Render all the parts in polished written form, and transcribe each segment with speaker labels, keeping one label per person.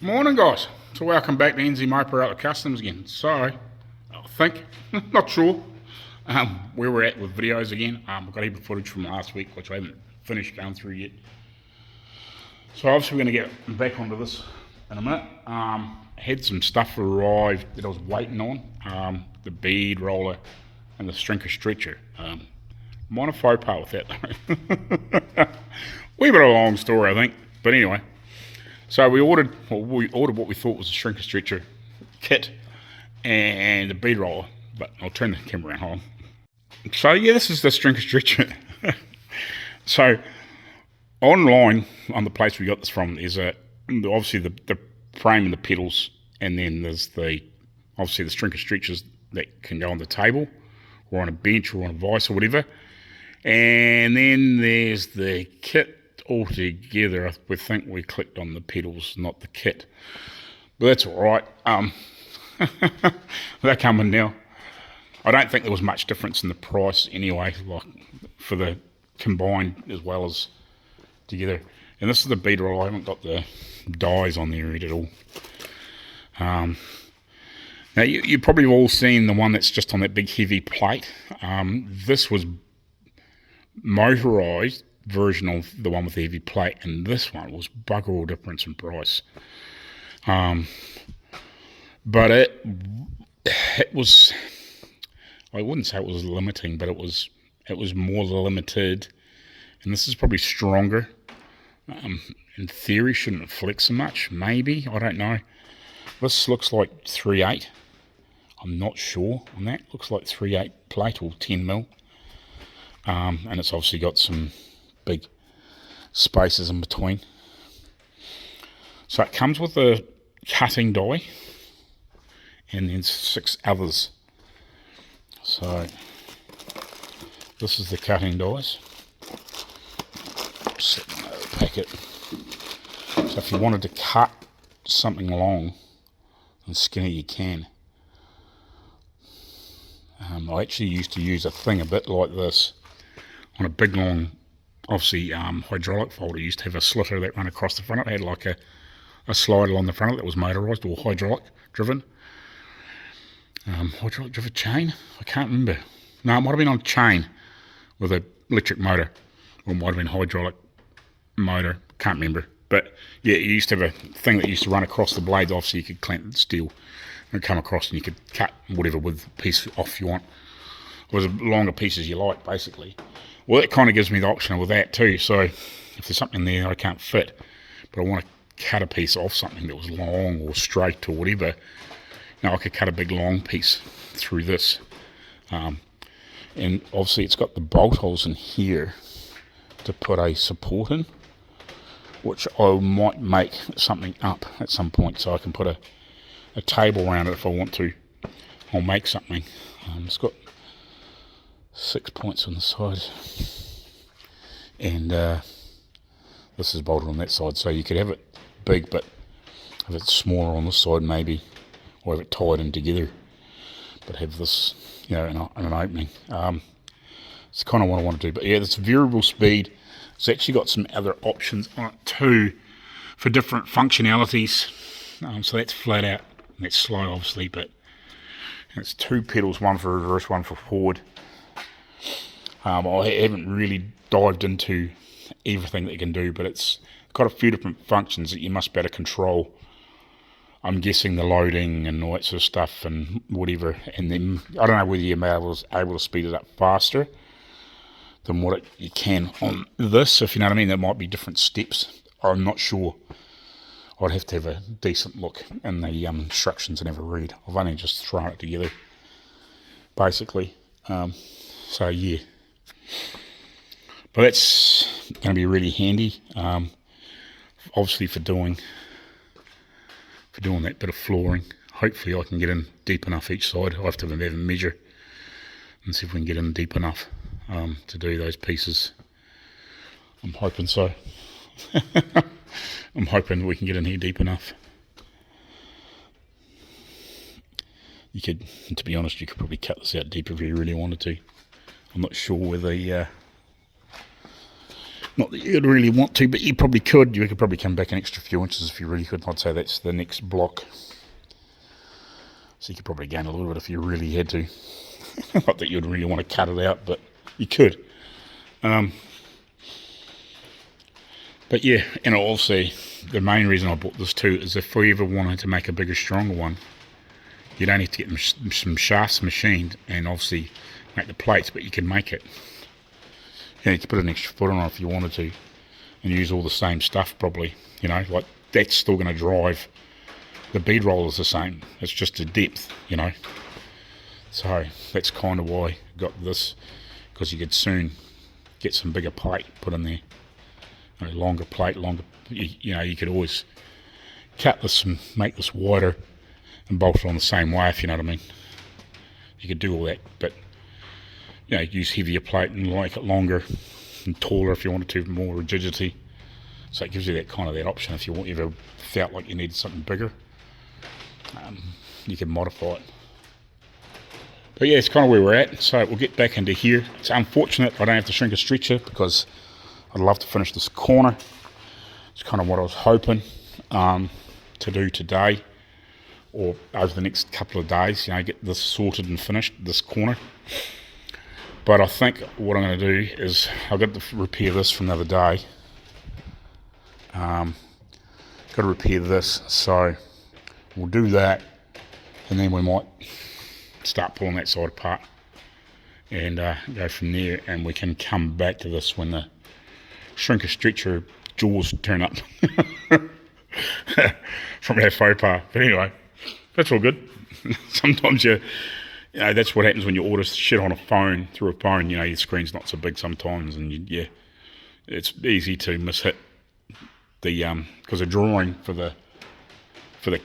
Speaker 1: Morning, guys. So welcome back to NZ Moper Outlaw Kustoms again. Sorry, I think, not sure where we're at with videos again. I've got a heap of footage from last week, which I haven't finished going through yet. So obviously we're going to get back onto this in a minute. I had some stuff arrive that I was waiting on. The bead roller and the strinker stretcher. Minor faux pas with that though. Wee bit of a long story, I think. But anyway. So we ordered what we thought was a shrinker stretcher kit and a bead roller, but I'll turn the camera around. Hold on. So yeah, this is the shrinker stretcher. So online, on the place we got this from, is obviously the frame and the pedals, and then there's obviously the shrinker stretchers that can go on the table or on a bench or on a vise or whatever, and then there's the kit. Altogether, we think we clicked on the pedals, not the kit, but that's all right. They're coming now. I don't think there was much difference in the price anyway, like for the combined as well as together. And this is the bead roll. I haven't got the dies on there at all. Now you probably have all seen the one that's just on that big heavy plate. This was motorized version of the one with the heavy plate, and this one was bugger all difference in price. But it was, I wouldn't say it was limiting, but it was more limited, and this is probably stronger. In theory, shouldn't flex so much, maybe, I don't know. This looks like 3/8. I'm not sure on that. Looks like 3/8 plate or 10mm. And it's obviously got some big spaces in between. So it comes with a cutting die and then 6 others. So this is the cutting dies. Set in the packet. So if you wanted to cut something long and skinny, you can. I actually used to use a thing a bit like this on a big long, obviously hydraulic folder. Used to have a slitter that ran across the front. It had like a slider on the front of it that was motorised or hydraulic driven. Hydraulic driven chain? I can't remember. No, it might have been on a chain with an electric motor, or it might have been hydraulic motor. Can't remember. But yeah, you used to have a thing that used to run across the blades. Obviously, you could clamp the steel and come across, and you could cut whatever with piece off you want, or as long a piece as you like, basically. Well, that kind of gives me the option with that too. So if there's something there I can't fit, but I want to cut a piece off something that was long or straight or whatever, now I could cut a big long piece through this. And obviously it's got the bolt holes in here to put a support in, which I might make something up at some point, so I can put a table around it if I want to. I'll make something. It's got 6 points on the side, and this is bolted on that side, so you could have it big but have it smaller on this side maybe, or have it tied in together, but have this, you know, in an opening. It's kind of what I want to do. But yeah, it's variable speed. It's actually got some other options on it too for different functionalities. So that's flat out, and that's slow obviously, but it's 2 pedals, one for reverse, one for forward. I haven't really dived into everything that you can do, but it's got a few different functions that you must be able to control. I'm guessing the loading and all that sort of stuff and whatever, and then I don't know whether you're able to speed it up faster than what you can on this, if you know what I mean. There might be different steps. I'm not sure. I'd have to have a decent look in the instructions and have a read. I've only just thrown it together, basically. So yeah, but that's going to be really handy, obviously for doing that bit of flooring. Hopefully I can get in deep enough each side. I'll have to have a measure and see if we can get in deep enough to do those pieces. I'm hoping so. I'm hoping we can get in here deep enough. You could, to be honest, you could probably cut this out deeper if you really wanted to. I'm not sure whether Not that you'd really want to, but you probably could. You could probably come back an extra few inches if you really could. I'd say that's the next block. So you could probably gain a little bit if you really had to. Not that you'd really want to cut it out, but you could. But yeah, and also the main reason I bought this too is if we ever wanted to make a bigger, stronger one, you'd only have to get some shafts machined and obviously make the plates, but you can make it. You know, you could put an extra foot on it if you wanted to and use all the same stuff probably, you know, like that's still going to drive. The bead roll is the same, it's just the depth, you know. So that's kind of why I got this, because you could soon get some bigger plate put in there. You know, longer plate, you know, you could always cut this and make this wider and bolt it on the same way, if you know what I mean. You could do all that, but you know, use heavier plate and make it longer and taller if you wanted to, more rigidity. So it gives you that kind of that option if you ever felt like you needed something bigger. You can modify it. But yeah, it's kind of where we're at. So we'll get back into here. It's unfortunate I don't have to shrink a stretcher because I'd love to finish this corner. It's kind of what I was hoping to do today or over the next couple of days, you know, get this sorted and finished, this corner. But I think what I'm going to do is I've got to repair this from the other day. Got to repair this, so we'll do that and then we might start pulling that side apart and go from there, and we can come back to this when the shrinker stretcher jaws turn up from our faux pas. But anyway, that's all good. Sometimes you know, that's what happens when you order shit on a phone, through a phone, you know, your screen's not so big sometimes, and yeah, it's easy to mishit the because the drawing for the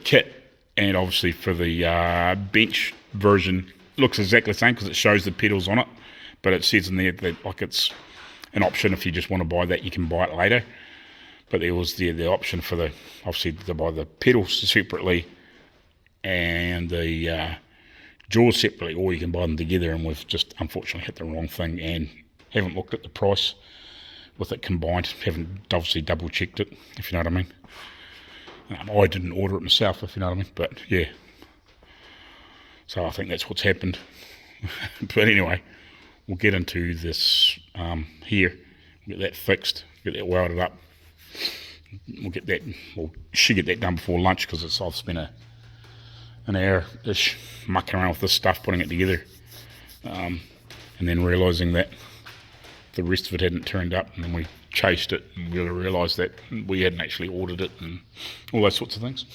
Speaker 1: kit and obviously for the bench version looks exactly the same because it shows the pedals on it, but it says in there that like it's an option if you just want to buy that, you can buy it later. But there was the option for the, obviously, to buy the pedals separately and the jaws separately, or you can buy them together, and we've just unfortunately hit the wrong thing and haven't looked at the price with it combined, haven't obviously double checked it, if you know what I mean. I didn't order it myself, if you know what I mean, but yeah. So I think that's what's happened. But anyway, we'll get into this here, get that fixed, get that welded up. We'll get that, we'll should get that done before lunch because I've spent an hour-ish mucking around with this stuff, putting it together, and then realising that the rest of it hadn't turned up, and then we chased it and we realised that we hadn't actually ordered it and all those sorts of things.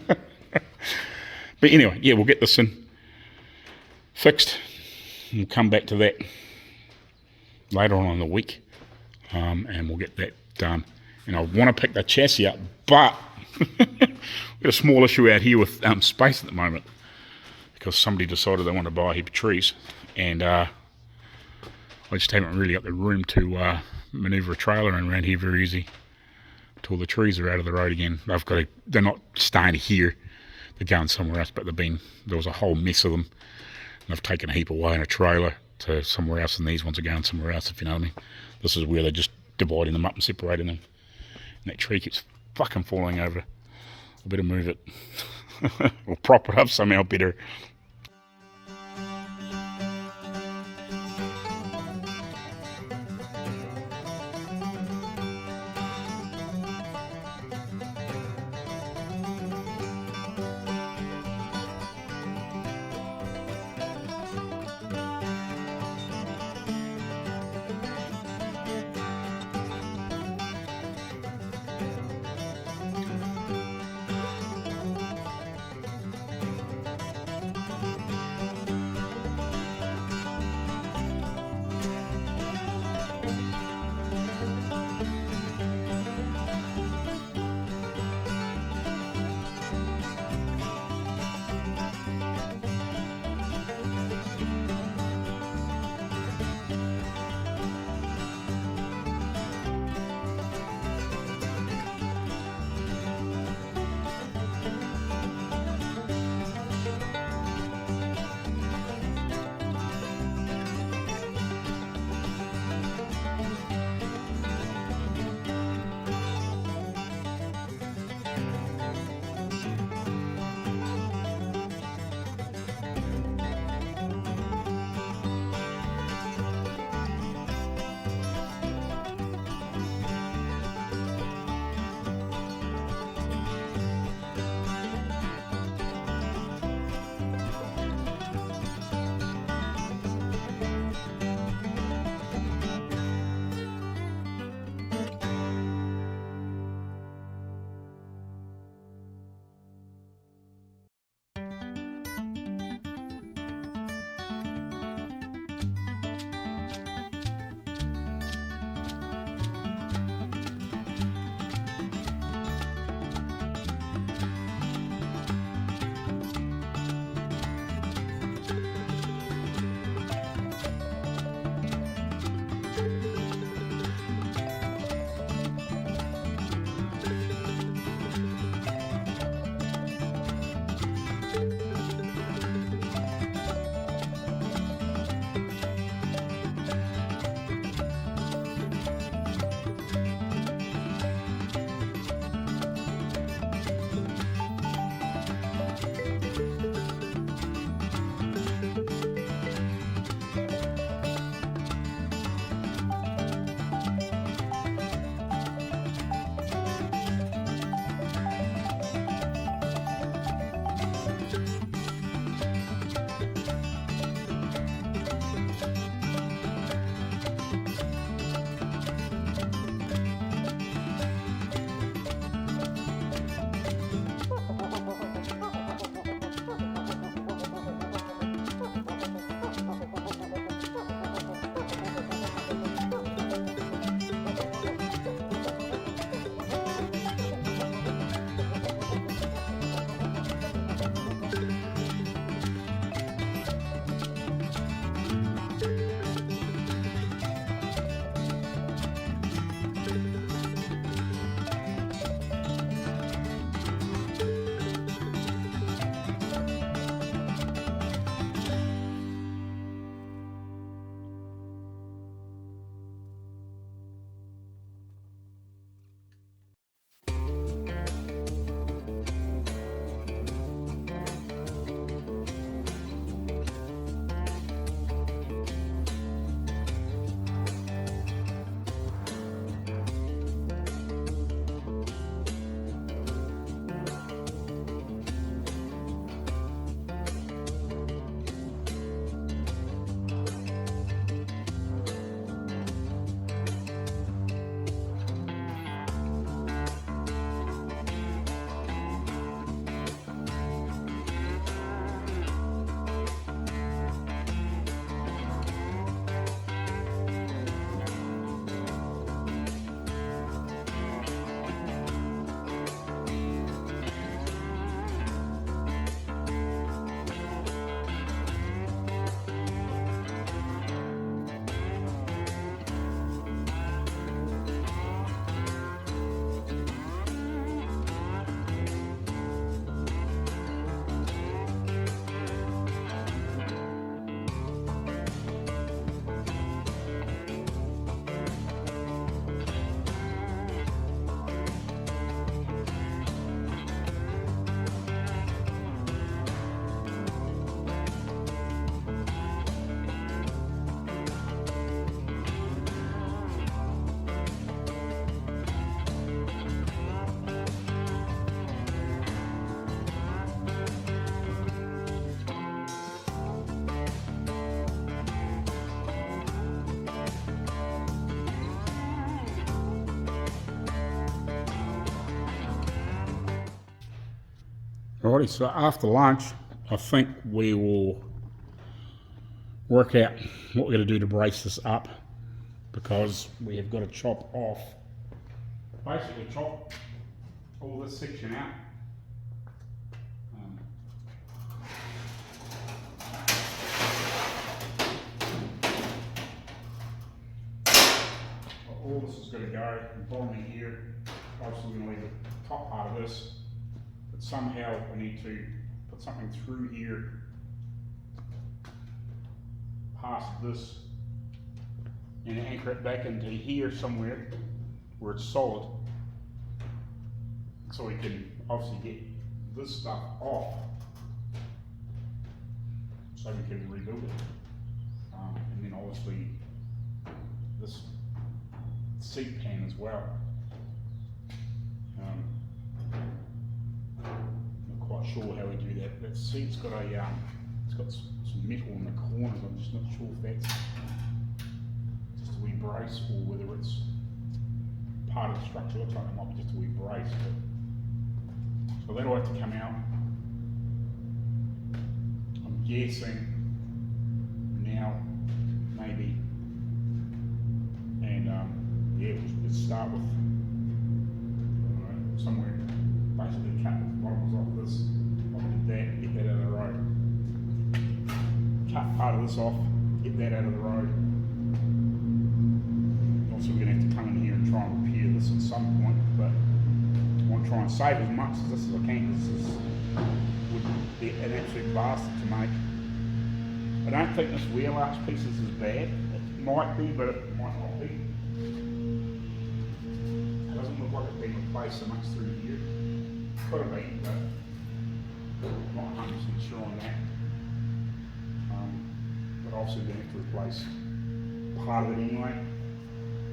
Speaker 1: But anyway, yeah, we'll get this in fixed. We'll come back to that later on in the week, and we'll get that done. And I want to pick the chassis up, but we've got a small issue out here with space at the moment because somebody decided they want to buy a heap of trees, and I just haven't really got the room to manoeuvre a trailer around here very easy until the trees are out of the road again. They're not staying here, they're going somewhere else, but there was a whole mess of them, and I've taken a heap away in a trailer to somewhere else, and these ones are going somewhere else, if you know what I mean. This is where they're just dividing them up and separating them, and that tree keeps fucking falling over. I better move it or prop it up somehow better. Alrighty, so after lunch, I think we will work out what we're going to do to brace this up, because we have got to chop off, basically chop all this section out. All this is going to go, and bottom of here, obviously we're going to leave the top part of this, but somehow I need to put something through here, past this, and anchor it back into here somewhere where it's solid, so we can obviously get this stuff off, so we can rebuild it. And then obviously this seat pan as well. Not quite sure how we do that. That seat's got a it's got some metal in the corners. I'm just not sure if that's just a wee brace or whether it's part of the structure. Looks like it might be just a wee brace. So that'll have to come out. I'm guessing now, maybe. And yeah, we'll start with somewhere, basically cut the bottoms off this, get that out of the road. Cut part of this off, get that out of the road. Also, we're going to have to come in here and try and repair this at some point, but I want to try and save as much of this as I can, because this would be an absolute bastard to make. I don't think this wheel arch piece is as bad. It might be, but it might not be. It doesn't look like it's been replaced so much through here. Could have been, but I'm not 100% sure on that. But obviously we have to replace part of it anyway.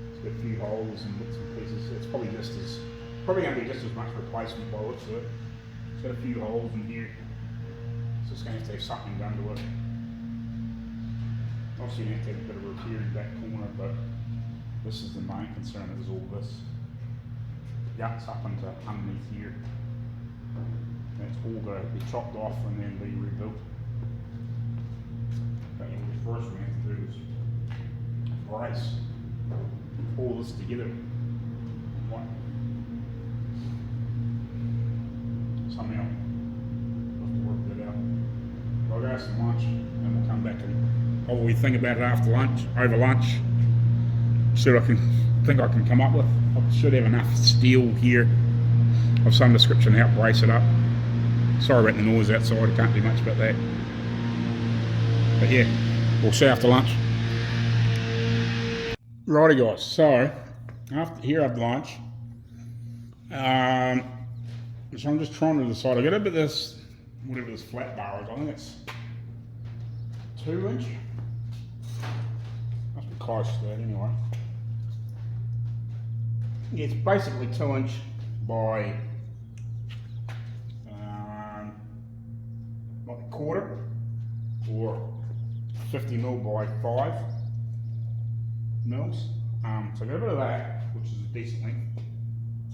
Speaker 1: It's got a few holes and bits and pieces. It's probably going to be just as much replacement by the looks of it. It's got a few holes in here, so it's going to have something done to it. Obviously you have to have a bit of repair in that corner, but this is the main concern, is all this guts up into underneath here. That's all going to be chopped off and then be rebuilt. But what first we have to do is brace all this together. Somehow we'll have to work that out. I'll go have some lunch and we'll come back and what will we think about it after lunch, over lunch. See what I think I can come up with. I should have enough steel here of some description to help brace it up. Sorry about the noise outside, I can't do much about that. But yeah, we'll see after lunch. Righty guys, so after lunch, so I'm just trying to decide. I got a bit of this, whatever this flat bar is, I think it's 2 inch. Must be close to that anyway. Yeah, it's basically 2 inch by like a quarter, or 50 mil by 5 mils. So I got a bit of that, which is a decent length.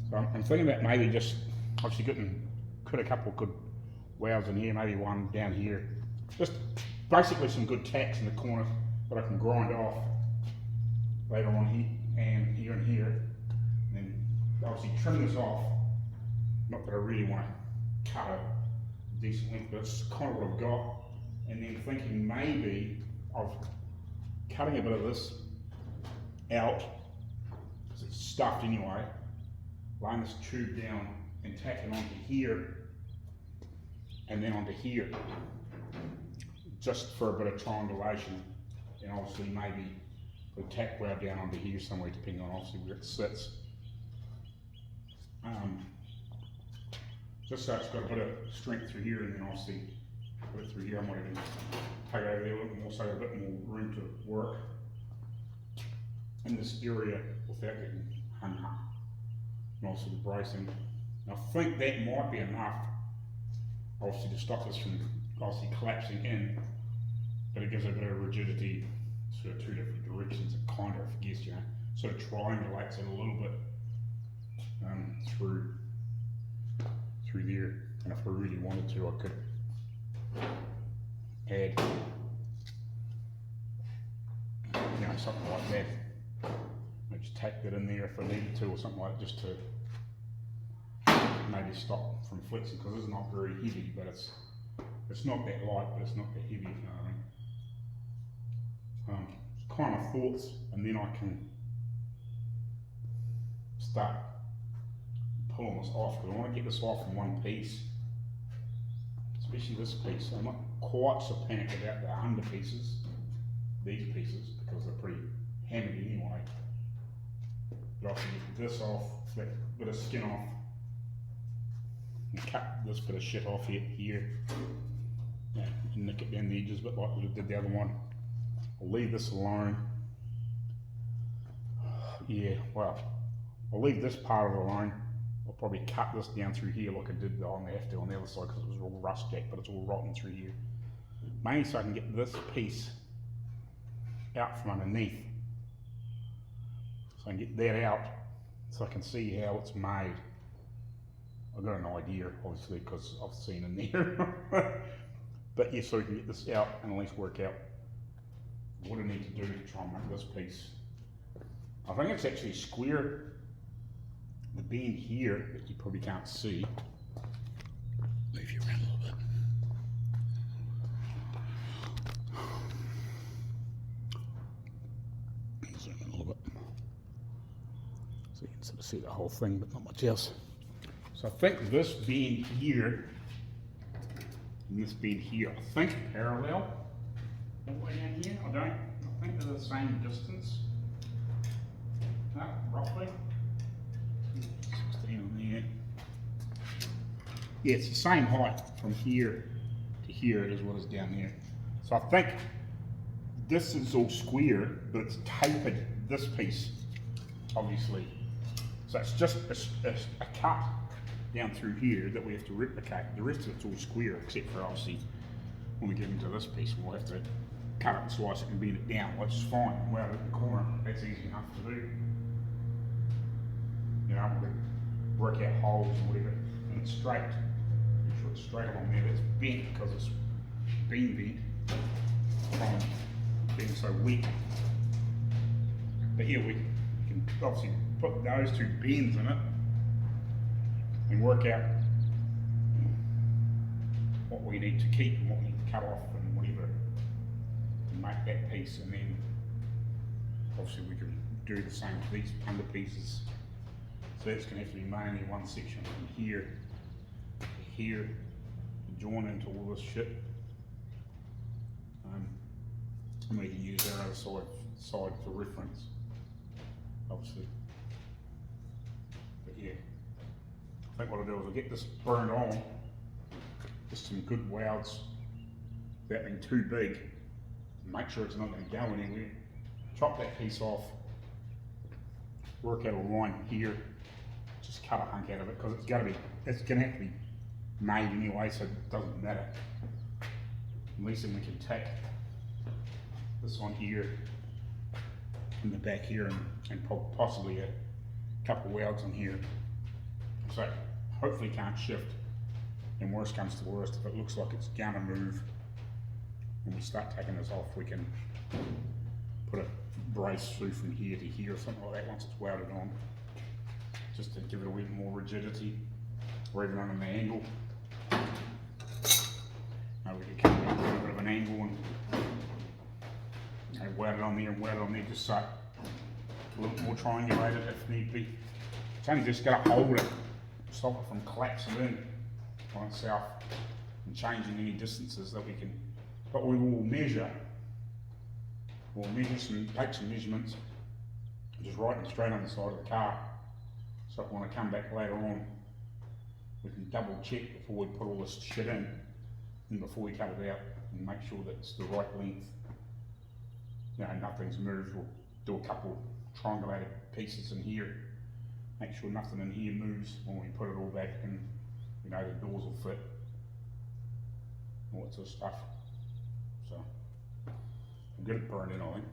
Speaker 1: So I'm thinking about maybe just obviously could a couple of good wows in here, maybe one down here. Just basically some good tacks in the corner that I can grind off later on here and here and here. And then obviously trim this off. Not that I really want to cut a decent length, but it's kind of what I've got. And then thinking maybe of cutting a bit of this out, because it's stuffed anyway, laying this tube down and tacking onto here and then onto here, just for a bit of triangulation, and obviously maybe a tack wound down onto here somewhere, depending on obviously where it sits. Just so it's got a bit of strength through here, and then obviously put it through here. I might even take it over there a little more, so a bit more room to work in this area without getting hung up. And also the bracing. And I think that might be enough, obviously, to stop this from obviously collapsing in, but it gives it a bit of rigidity, sort of 2 different directions. It kind of, I guess, you know, sort of triangulates it a little bit through there. And if I really wanted to, I could add, you know, something like that. Maybe just tack that in there if I needed to, or something like that, just to maybe stop from flexing, because it's not very heavy, but it's not that light, but it's not that heavy, if you know what I mean. Kind of thoughts, and then I can start pulling this off, because I want to get this off in one piece, especially this piece. I'm not quite so panicked about the under pieces, these pieces, because they're pretty hammered anyway. But I can get this off, that bit of skin off, and cut this bit of shit off here, yeah, and nick it down the edges a bit like I did the other one. I'll leave this alone. Yeah, well, I'll leave this part of it alone. I'll probably cut this down through here like I did on the after on the other side, because it was all rust jack, but it's all rotten through here. Mainly so I can get this piece out from underneath. So I can get that out, so I can see how it's made. I've got an idea, obviously, because I've seen in there. But yeah, so we can get this out and at least work out what I need to do to try and make this piece. I think it's actually square. The bend here that you probably can't see. Move you around a little bit. Zoom in a little bit. So you can sort of see the whole thing, but not much else. So I think this bend here and this bend here, I think parallel all the way down here. I think they're the same distance. Roughly. 16 on there. Yeah, it's the same height from here to here as what is down there. So I think this is all square, but it's tapered, this piece, obviously. So it's just a cut down through here that we have to replicate. The rest of it's all square, except for obviously when we get into this piece, we'll have to cut it and slice it and bend it down, which is fine. Well, at the corner, that's easy enough to do. You know, we can work out holes and whatever, and it's straight. Make sure it's straight along there. It's bent because it's been bent from being so wet. But yeah, we can obviously put those two bends in it and work out what we need to keep and what we need to cut off and whatever, and make that piece. And then obviously we can do the same to these under pieces. So that's going to have to be mainly one section from here to here, join into all this shit. And we can use our other side for reference, obviously. But yeah, I think what I'll do is I'll get this burned on, just some good welds, without being too big, make sure it's not going to go anywhere. Chop that piece off, work out a line here, just cut a hunk out of it, because it's going to have to be made anyway, so it doesn't matter. At least then we can tack this on here in the back here, and possibly a couple of welds on here, so hopefully can't shift. And worst comes to worst, if it looks like it's gonna move when we start taking this off, we can put a brace through from here to here or something like that once it's welded on, just to give it a wee bit more rigidity, or even on an angle. We can come down to a bit of an angle and weld it on there and weld it on there, just so a little bit more triangulated if need be. It's only just got to hold it, stop it from collapsing in on itself and changing any distances that we can. But we will measure. We'll take some measurements, just write them straight on the side of the car. So when I come back later on, we can double check before we put all this shit in, and before we cut it out, and make sure that it's the right length. You know, nothing's moved. We'll do a couple triangulated pieces in here, make sure nothing in here moves when we put it all back, and you know the doors will fit, all that sort of stuff. So we'll get it burned in, I think.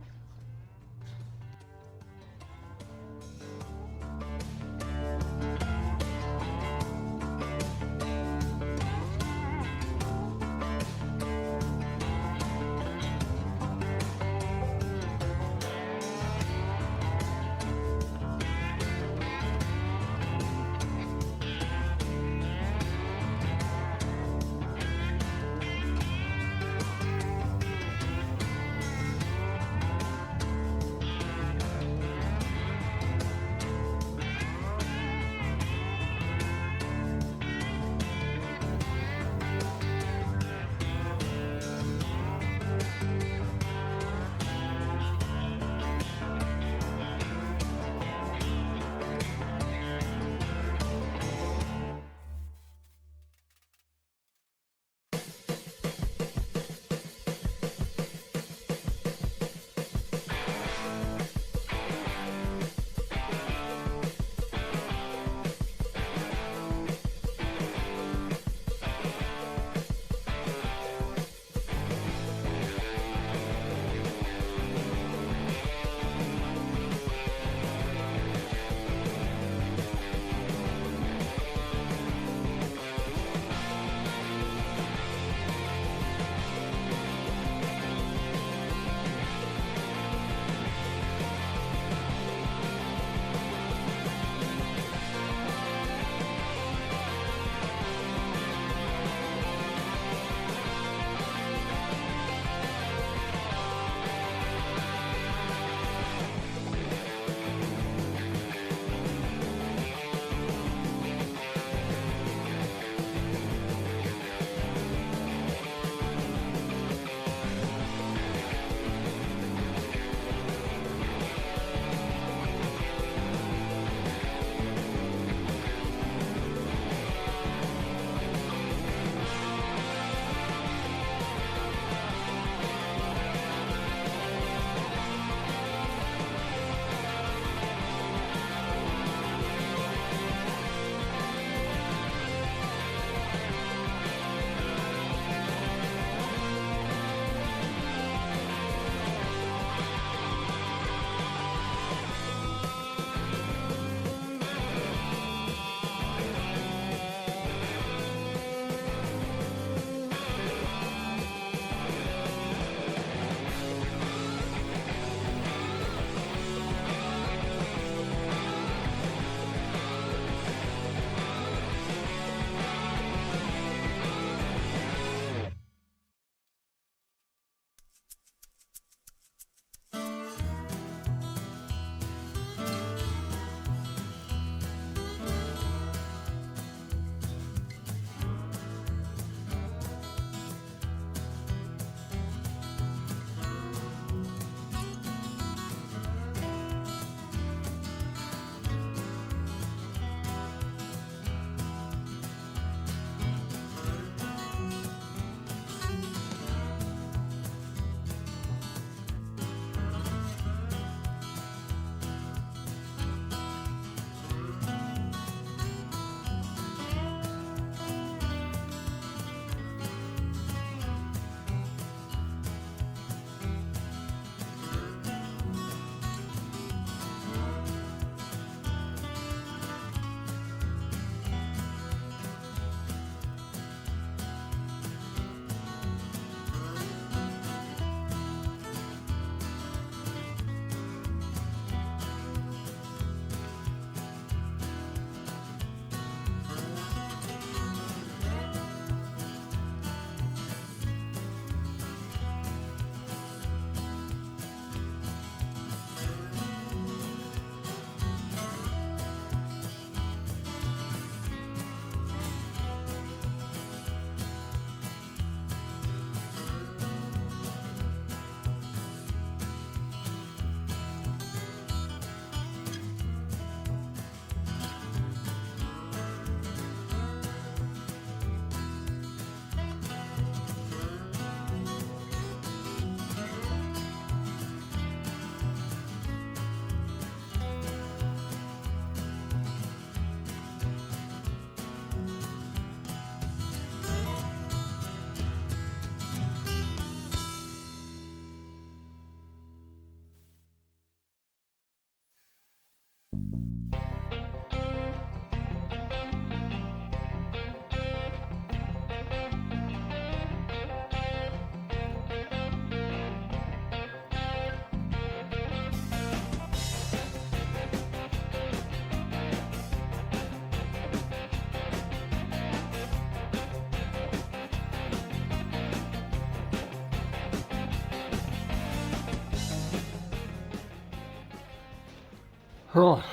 Speaker 1: Right,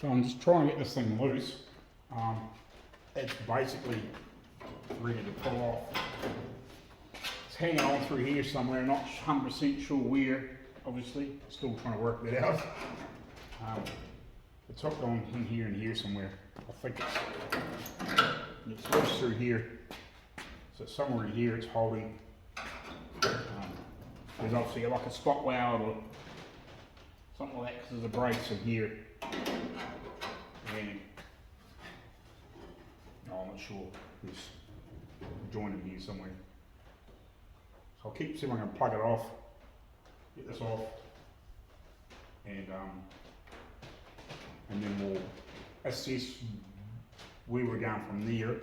Speaker 1: so I'm just trying to get this thing loose. It's basically ready to pull off. It's hanging on through here somewhere, not 100% sure where, obviously, still trying to work that out. It's hooked on in here somewhere. I think it's loose through here. So somewhere in here it's holding. There's obviously like a spot weld or something like that because there's a brace in here. And no, I'm not sure. There's a joint in here somewhere. So I'll keep seeing if I can plug it off, get this off, and then we'll assess where we're going from there.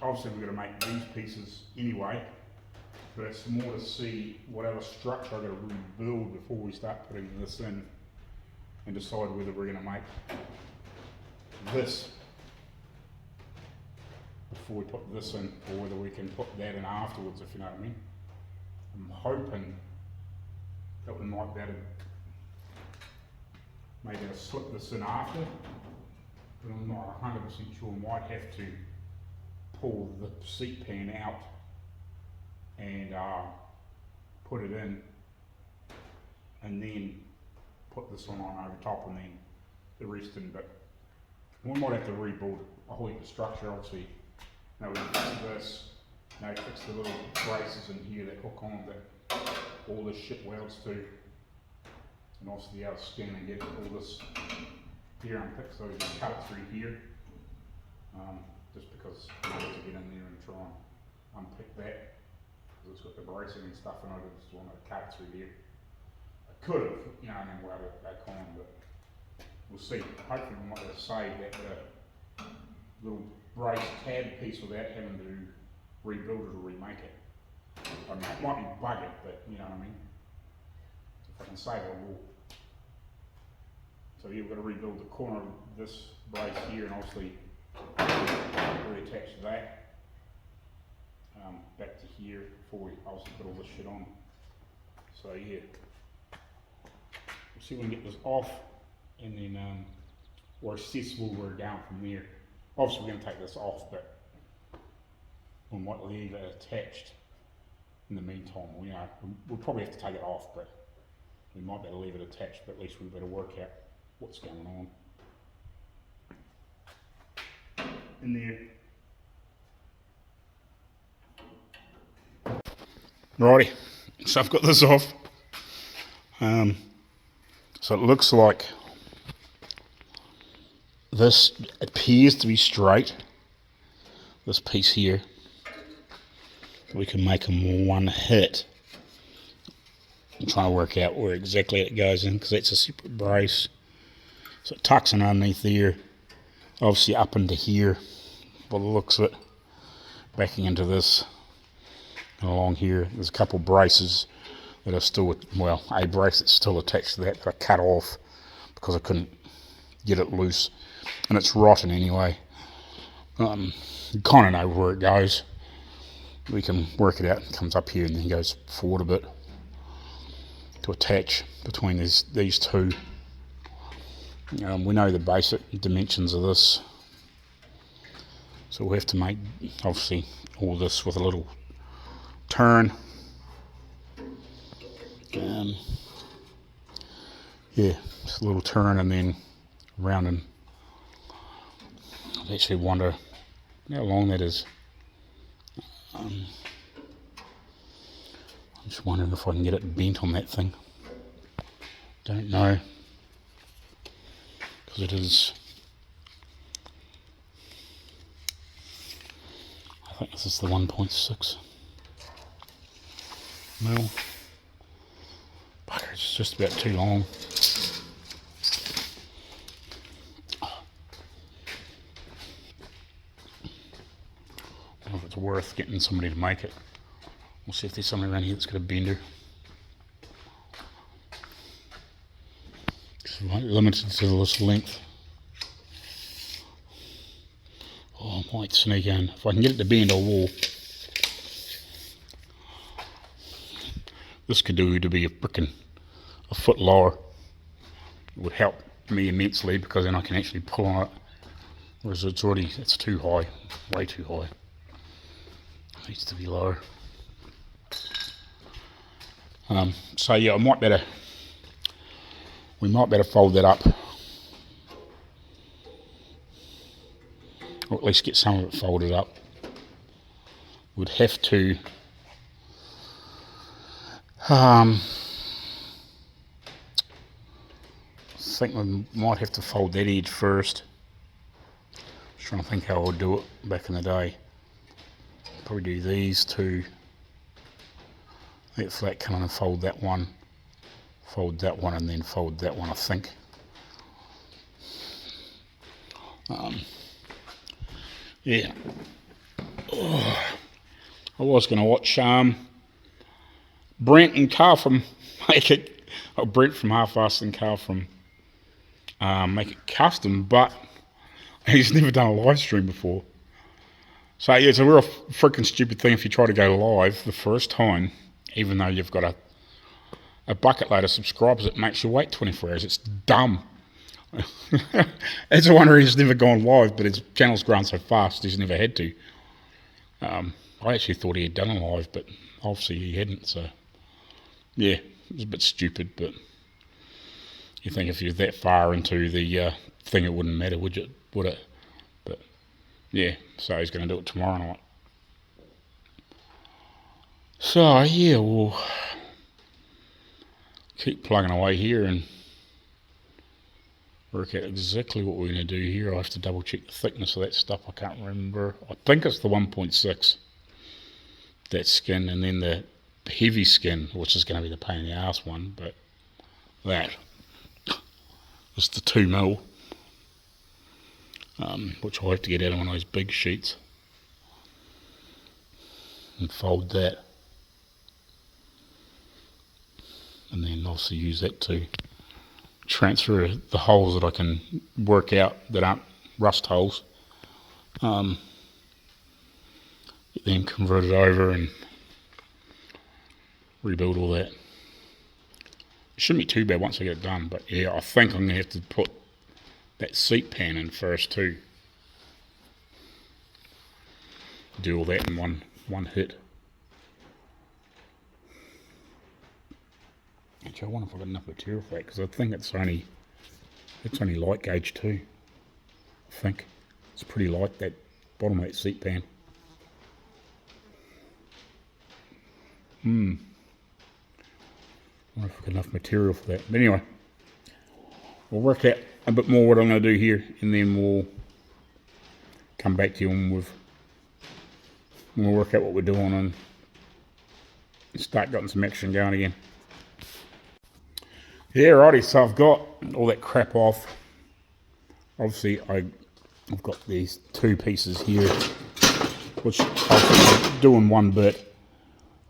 Speaker 1: Obviously we're going to make these pieces anyway, but it's more to see what other structure I've got to rebuild before we start putting this in and decide whether we're going to make this before we put this in, or whether we can put that in afterwards, if you know what I mean. I'm hoping that we might be able to maybe slip this in after, but I'm not 100% sure. We might have to pull the seat pan out and put it in, and then put this one on over top, and then the rest in. But we might have to rebuild a whole heap of structure, obviously. You know, we fix this, you know, fix the little braces in here that hook on that all this shit welds to, and also the other skin, and get all this here unpicked, so we can cut it through here. Just because I need to get in there and try and unpick that, because it's got the bracing and stuff, and I just want to cut it through there. I could have, you know, and then weld it back on, but we'll see. Hopefully we might have to save that little brace tab piece without having to rebuild it or remake it. I mean, it might be buggered, but you know what I mean. If I can save it, I will. So yeah, we've got to rebuild the corner of this brace here, and obviously reattach that back to here before we obviously put all this shit on. So yeah, we'll see if we can get this off, and then or assess where we're down from there. Obviously we're going to take this off, but we might leave it attached in the meantime. We'll probably have to take it off, but we might be able to leave it attached, but at least we better work out what's going on in there. Righty, so I've got this off. So it looks like this appears to be straight. This piece here, we can make them one hit. I'm trying to work out where exactly it goes in, because that's a separate brace. So it tucks in underneath there, obviously up into here, by the looks of it, backing into this, and along here. There's a couple braces that are still, well, a brace that's still attached to that I cut off because I couldn't get it loose, and it's rotten anyway. You kind of know where it goes. We can work it out. It comes up here and then goes forward a bit to attach between these two. We know the basic dimensions of this, so we'll have to make obviously all this with a little turn. Yeah, just a little turn and then round, and I actually wonder how long that is. I'm just wondering if I can get it bent on that thing. Don't know, because it is, I think this is the 1.6 mil. Bugger, it's just about too long. I don't know if it's worth getting somebody to make it. We'll see if there's somebody around here that's got a bender. Just limited to this length. Oh, I might sneak in. If I can get it to bend, I will. This could do to be a a foot lower, it would help me immensely, because then I can actually pull on it. Whereas it's too high, way too high. It needs to be lower. So yeah, we might better fold that up, or at least get some of it folded up. We'd have to I think we might have to fold that edge first. Just trying to think how I would do it back in the day. Probably do these two. Let flat come in and fold that one, and then fold that one, I think. Yeah. Oh, I was going to watch Brent and Carl from Brent from Halfass and Carl from Make It Kustom, but he's never done a live stream before. So yeah, it's a real freaking stupid thing if you try to go live the first time, even though you've got a bucket load of subscribers. It makes you wait 24 hours. It's dumb. That's the one reason he's never gone live, but his channel's grown so fast he's never had to. I actually thought he had done a live, but obviously he hadn't, so yeah, it was a bit stupid. But you think if you're that far into the thing, it wouldn't matter, would it? But yeah, so he's going to do it tomorrow night. So yeah, we'll keep plugging away here and work out exactly what we're going to do here. I'll have to double check the thickness of that stuff. I can't remember. I think it's the 1.6, that skin, and then the heavy skin, which is going to be the pain in the ass one, but that is the 2mm, which I'll have to get out on one of those big sheets and fold that, and then also use that to transfer the holes that I can work out that aren't rust holes, get them converted over and rebuild all that. It shouldn't be too bad once I get it done, but yeah, I think I'm going to have to put that seat pan in first too. Do all that in one hit. Actually, I wonder if I've got enough material for that, because I think it's only light gauge too. I think it's pretty light, that bottom of that seat pan. I wonder if I've got enough material for that. But anyway, we'll work out a bit more what I'm going to do here, and then we'll come back to you and we'll work out what we're doing and start getting some action going again. Yeah, righty, so I've got all that crap off. Obviously, I've got these two pieces here, which I'll do in one bit.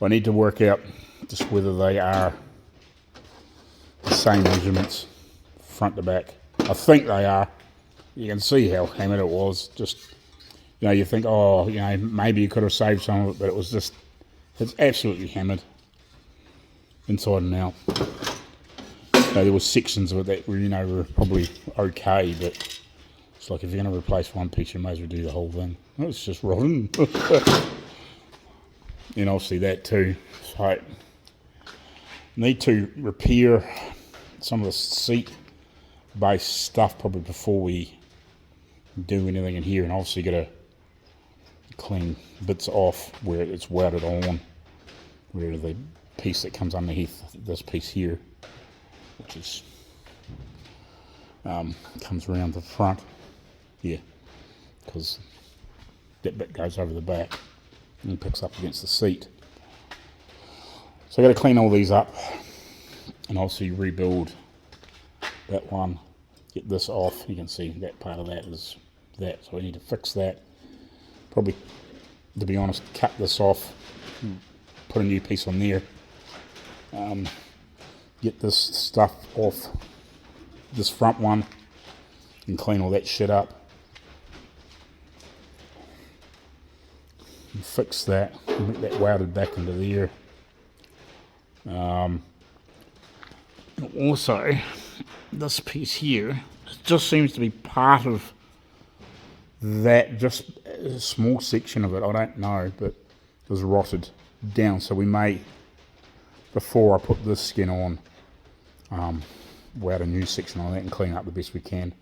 Speaker 1: I need to work out just whether they are the same measurements, front to back. I think they are. You can see how hammered it was. Just, you know, you think, oh, you know, maybe you could have saved some of it, but it was just, it's absolutely hammered, inside and out. There was sections of it that were, you know, were probably okay, but it's like if you're going to replace one piece, you may as well do the whole thing. Oh, it's just rotten. And obviously that too. So I need to repair some of the seat-based stuff probably before we do anything in here, and obviously got to clean bits off where it's welded on, where the piece that comes underneath this piece here, which is comes around the front here, because that bit goes over the back and picks up against the seat. So I got to clean all these up and also rebuild that one, get this off. You can see that part of that is that, so I need to fix that. Probably, to be honest, cut this off, put a new piece on there, get this stuff off this front one and clean all that shit up and fix that and get that welded back into there. also, this piece here just seems to be part of that, just a small section of it, I don't know, but it was rotted down, so we may, before I put this skin on, we'll add a new section on that and clean up the best we can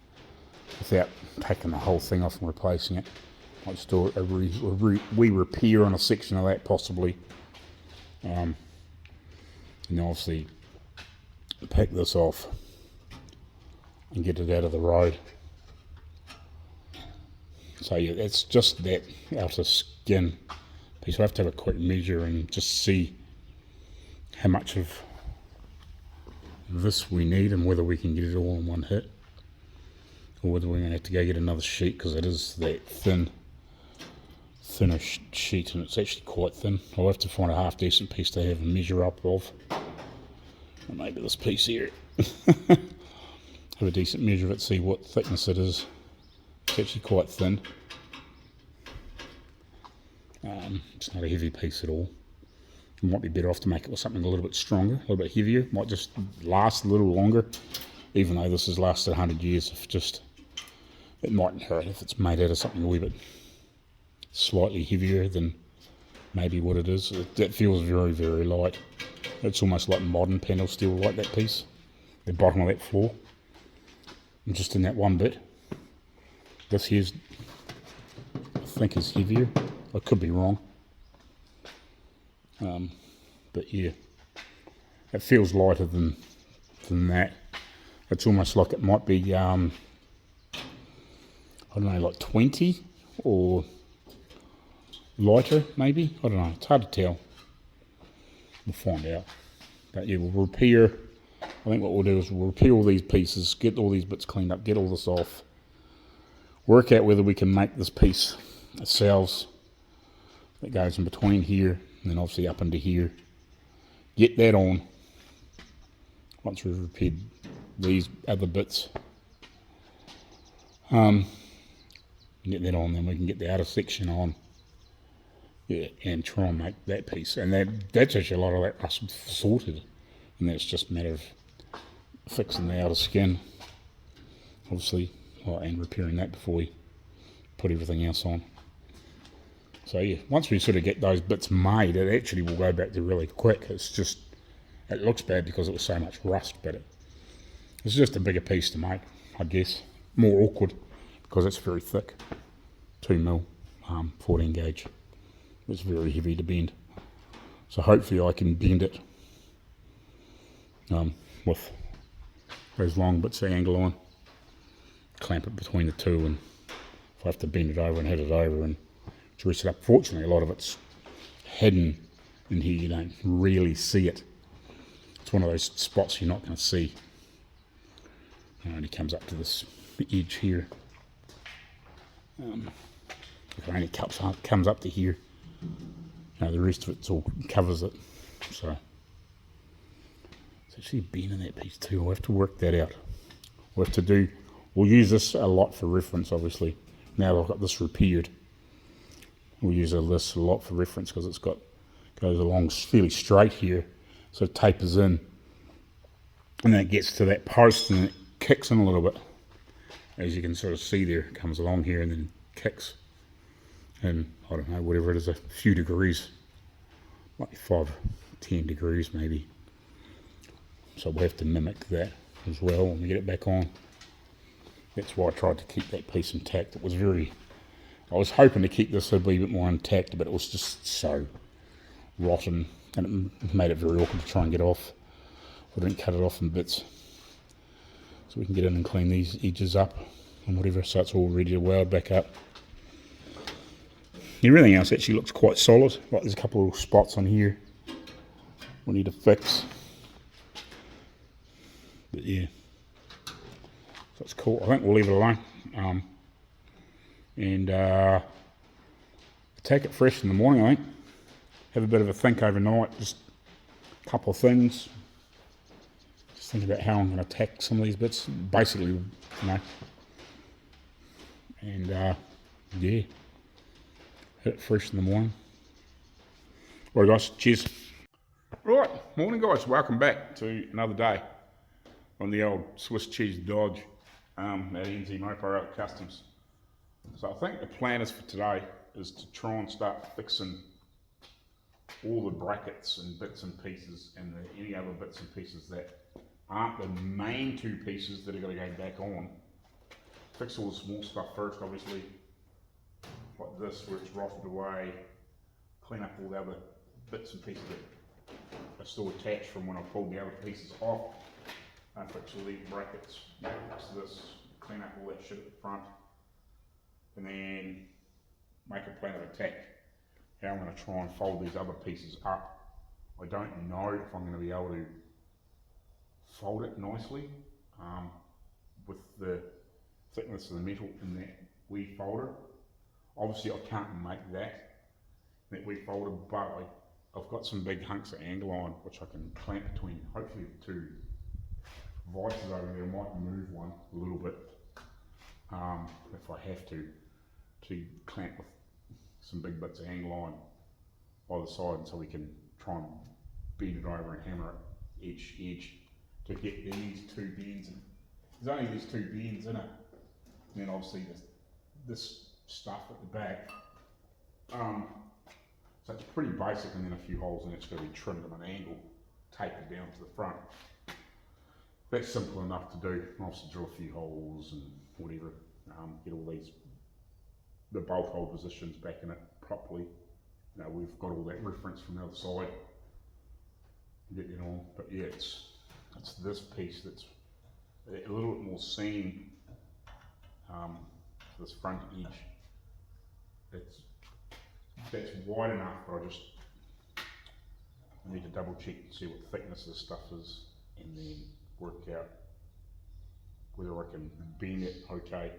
Speaker 1: without taking the whole thing off and replacing it. I'll just do a repair on a section of that possibly, and obviously pick this off and get it out of the road. So yeah, that's just that outer skin piece. I have to have a quick measure and just see how much of this we need and whether we can get it all in one hit, or whether we're going to have to go get another sheet, because it is that thinner sheet, and it's actually quite thin. I'll have to find a half decent piece to have a measure up of. Or maybe this piece here. Have a decent measure of it, see what thickness it is. It's actually quite thin. It's not a heavy piece at all. It might be better off to make it with something a little bit stronger, a little bit heavier. Might just last a little longer, even though this has lasted 100 years. If just, it mightn't hurt if it's made out of something a wee bit slightly heavier than maybe what it is. That feels very, very light. It's almost like modern panel steel, like that piece, the bottom of that floor. And just in that one bit. This here's, I think, is heavier. I could be wrong. But yeah, it feels lighter than that. It's almost like it might be, I don't know, like 20 or lighter maybe. I don't know, it's hard to tell. We'll find out. But yeah, we'll repair. I think what we'll do is we'll repair all these pieces, get all these bits cleaned up, get all this off, work out whether we can make this piece ourselves that goes in between here and then obviously up into here. Get that on once we've repaired these other bits. Get that on, then we can get the outer section on. Yeah, and try and make that piece. And that's actually a lot of that rust sorted. And that's just a matter of fixing the outer skin, obviously, and repairing that before we put everything else on. So yeah, once we sort of get those bits made, it actually will go back to really quick. It's just, it looks bad because it was so much rust, but it's just a bigger piece to make, I guess. More awkward because it's very thick, 2mm, 14 gauge. It's very heavy to bend. So hopefully I can bend it with those long bits of angle on, clamp it between the two, and if I have to bend it over and head it over and dress it up. Fortunately, a lot of it's hidden in here, you don't really see it. It's one of those spots you're not going to see. It only comes up to this edge here. It only comes up to here. The rest of it all covers it. So it's actually been in that piece too. I'll have to work that out. We'll use this a lot for reference, obviously. Now that I've got this repaired, we'll use this a lot for reference because it's goes along fairly straight here, so it tapers in, and then it gets to that post and it kicks in a little bit. As you can sort of see there, it comes along here and then kicks. And I don't know, whatever it is, a few degrees, like 5, 10 degrees maybe. So we'll have to mimic that as well when we get it back on. That's why I tried to keep that piece intact. I was hoping to keep this a wee bit more intact, but it was just so rotten, and it made it very awkward to try and get off. I didn't cut it off in bits, so we can get in and clean these edges up and whatever, so it's all ready to weld back up. Everything else actually looks quite solid. Like there's a couple of little spots on here we need to fix. But yeah, so it's cool. I think we'll leave it alone. And take it fresh in the morning, I think. Have a bit of a think overnight, just a couple of things. Just think about how I'm going to attack some of these bits. Basically, and yeah, hit it fresh in the morning. Right guys, cheers. Right, morning guys, welcome back to another day. on the old Swiss cheese Dodge at NZ Mopo Kustoms. So I think the plan is for today is to try and start fixing all the brackets and bits and pieces and any other bits and pieces that aren't the main two pieces that are going to go back on. Fix all the small stuff first, obviously, like this where it's rotted away, clean up all the other bits and pieces that are still attached from when I pulled the other pieces off, and fix all these brackets, fix this, clean up all that shit at the front, and then make a plan of attack. How I'm going to try and fold these other pieces up. I don't know if I'm going to be able to fold it nicely with the thickness of the metal in that wee folder. Obviously I can't make that wee folder, but I've got some big hunks of angle iron which I can clamp between hopefully the two vices over there. I might move one a little bit if I have to clamp with some big bits of angle iron either side, so we can try and bend it over and hammer it each edge to get these two bends. And there's only these two bends in it, and then obviously this stuff at the back. So it's pretty basic, and then a few holes in it's going to be trimmed at an angle, tapered down to the front. That's simple enough to do. Obviously drill a few holes and whatever, get all the bolt hole positions back in it properly. You know, we've got all that reference from the other side. Get it on, but yeah, it's this piece that's a little bit more seam. This front edge, that's wide enough, but I need to double check and see what thickness this stuff is, and then work out whether I can bend it okay.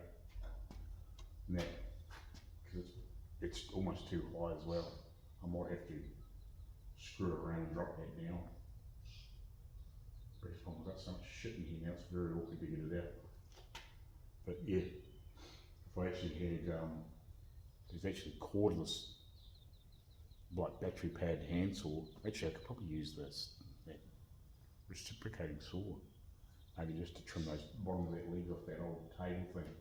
Speaker 1: And that, because it's almost too high as well. I might have to screw it around and drop that down. But I've got so much shit in here now, it's very awkward to get it out. But yeah, if I actually had, there's actually cordless, like battery pad handsaw. Actually, I could probably use that reciprocating saw, maybe just to trim those bottom of that leg off that old table thing,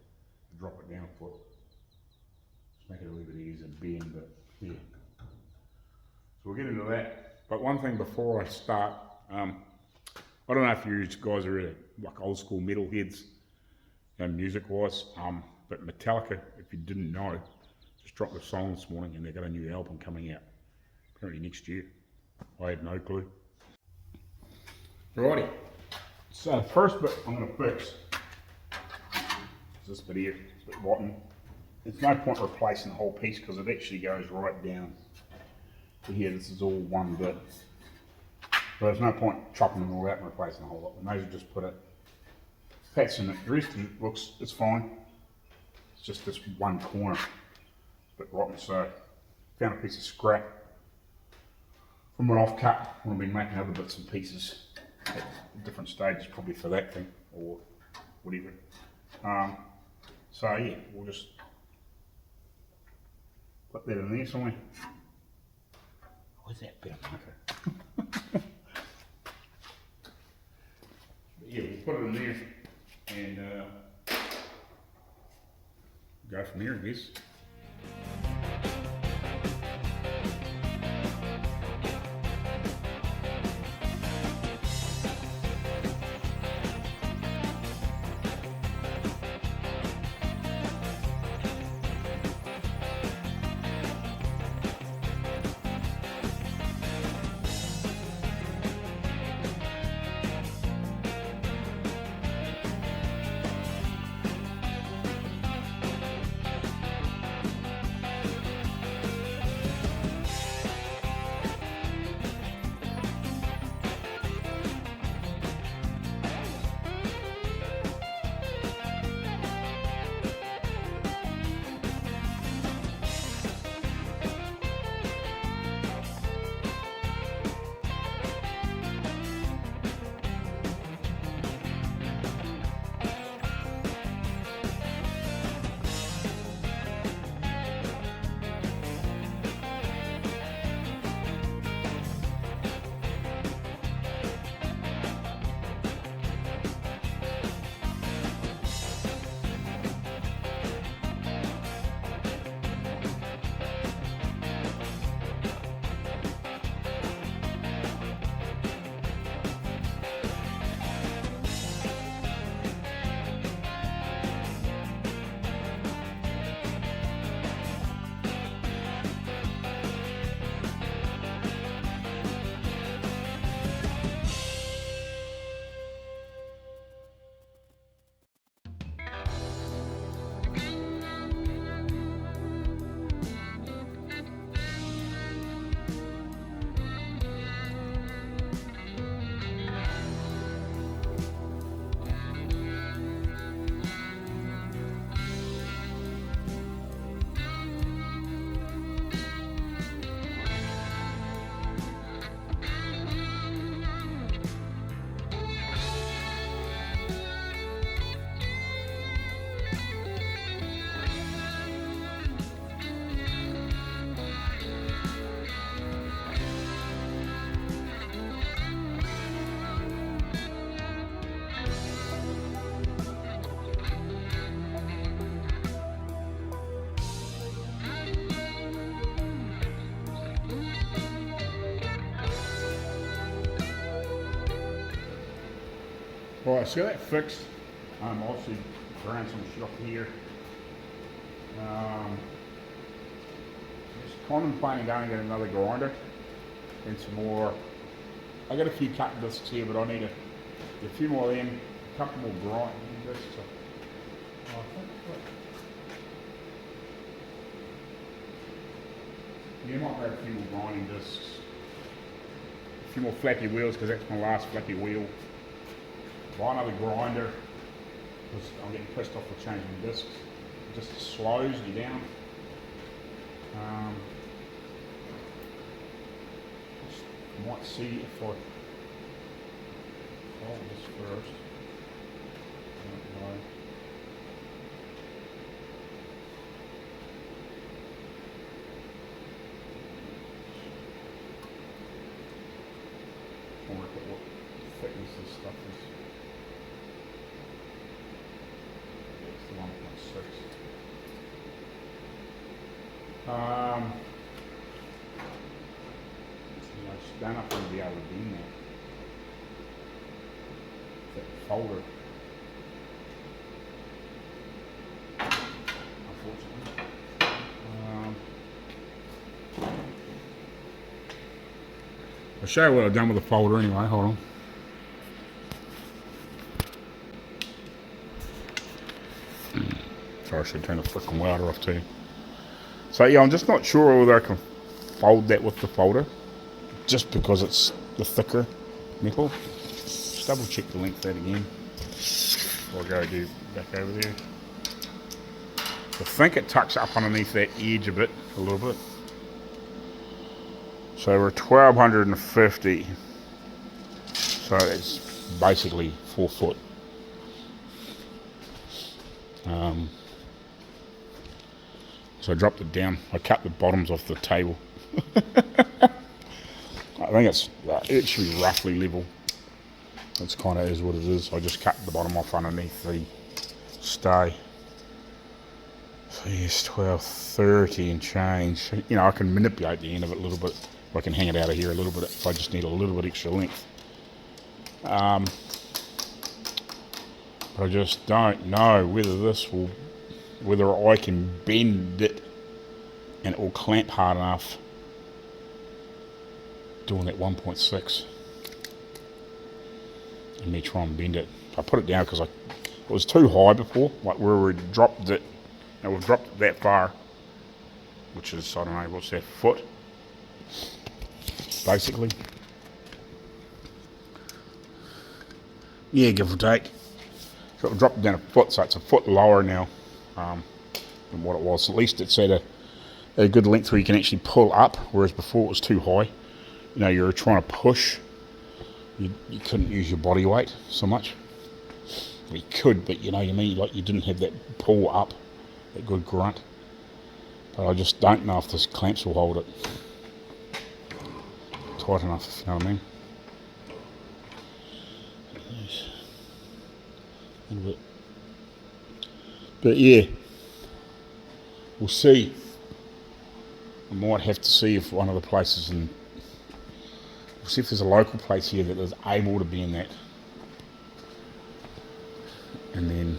Speaker 1: drop it down a foot. Just make it a little bit easier to bend, but yeah. So we'll get into that. But one thing before I start, I don't know if you guys are like old school metal heads, music wise, but Metallica, if you didn't know, just dropped a song this morning and they've got a new album coming out, apparently next year. I had no clue. Alrighty, so the first bit I'm going to fix is this bit here. It's a bit rotten. There's no point replacing the whole piece because it actually goes right down to here. This is all one bit. But there's no point chopping them all out and replacing the whole lot. We may as well just put it, pats in it. The rest of it looks, it's fine. It's just this one corner, it's a bit rotten. So found a piece of scrap from when I've cut when I've been making other bits and pieces at different stages, probably for that thing or whatever. So yeah, we'll just put that in there somewhere. Where's that bit of Marko? Yeah, we'll put it in there and go from there, I guess. Alright, so that fixed. Obviously ground some shit up here. Just contemplating going and get another grinder and some more. I got a few cut discs here, but I need a few more of them, a couple more grinding discs. Yeah, I might grab a few more grinding discs, a few more flappy wheels because that's my last flappy wheel. Buy another grinder because I'm getting pissed off with changing discs. It just slows you down. Might see if I fold this first. I don't know. I'll work out what thickness this stuff is. Yeah, it's the 1.6. Then I'm going to be able to do that folder. Unfortunately. I'll show you what I've done with the folder anyway, hold on. Sorry, I should turn the freaking welder off too. So yeah, I'm just not sure whether I can fold that with the folder. Just because it's the thicker metal. Just double check the length of that again. I'll go do back over there. I think it tucks up underneath that edge a bit, a little bit. So we're 1250. So it's basically 4 foot. So I dropped it down. I cut the bottoms off the table. I think it should be roughly level. That's kind of is what it is. I just cut the bottom off underneath the stay. So yes, 1230 and change. You know, I can manipulate the end of it a little bit. I can hang it out of here a little bit if I just need a little bit extra length. But I just don't know whether I can bend it and it will clamp hard enough doing that 1.6 and me try and bend it. I put it down because it was too high before, like where we dropped it. Now we've dropped it that far, which is, I don't know, what's that, foot basically. Yeah, give or take. So we've dropped it down a foot, so it's a foot lower now than what it was. At least it's at a good length where you can actually pull up, whereas before it was too high. You know, you were trying to push, you couldn't use your body weight so much. Well, you could, but you know, you mean like you didn't have that pull up, that good grunt. But I just don't know if this clamps will hold it tight enough, if you know what I mean. A little bit. But yeah, we'll see. I might have to see if one of the places see if there's a local place here that is able to be in that, and then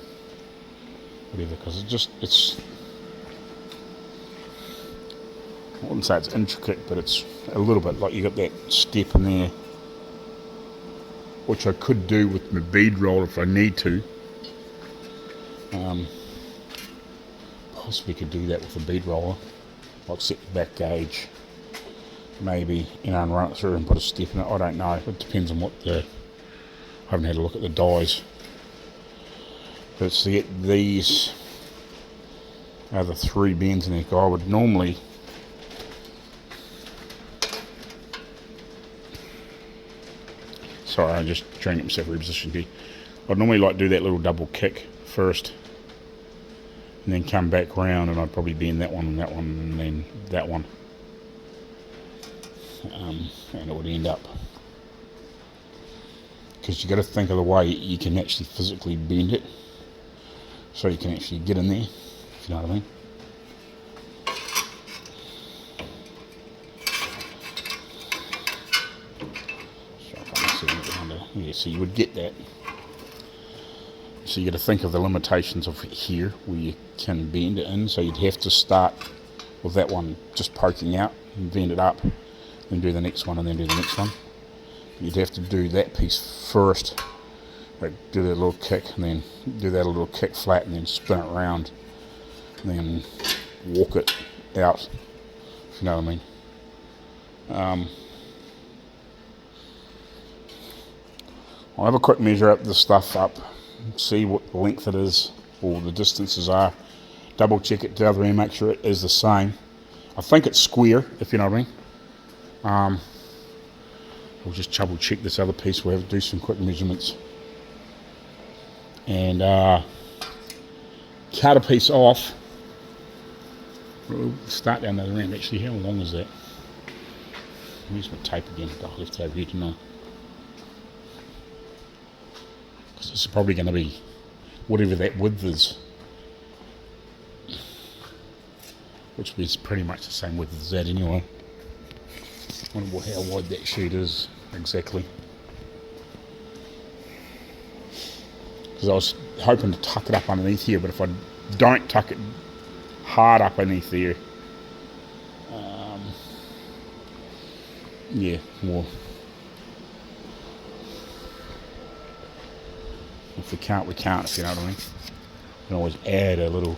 Speaker 1: whatever, because it's I wouldn't say it's intricate, but it's a little bit like you got that step in there, which I could do with my bead roll if I need to. Possibly could do that with a bead roller, like set the back gauge, maybe, you know, and run it through and put a step in it. I don't know. It depends on what I haven't had a look at the dies. But to get these are the 3 bends in there. I would normally sorry, I'm just trying to get myself repositioned here. I'd normally like to do that little double kick first, and then come back round, and I'd probably bend that one and that one and then that one. And it would end up, because you got to think of the way you can actually physically bend it, so you can actually get in there, if you know what I mean. So I can't see it under. Yeah, so you would get that. So you got to think of the limitations of here where you can bend it in. So you'd have to start with that one just poking out and bend it up, then do the next one and then do the next one. You'd have to do that piece first, like do that little kick and then do that little kick flat and then spin it around and then walk it out, if you know what I mean. I'll have a quick measure up this stuff up, see what length it is or the distances are, double check it to the other end, make sure it is the same. I think it's square, if you know what I mean. We'll just double check this other piece, we'll have to do some quick measurements and cut a piece off. We'll start down the other end. Actually, how long is that? I'll use my tape again. I left it over here tonight. Because this is probably going to be whatever that width is, which is pretty much the same width as that anyway. I wonder how wide that sheet is exactly. Because I was hoping to tuck it up underneath here, but if I don't tuck it hard up underneath there, yeah, well, if we can't, we can't, if you know what I mean. You can always add a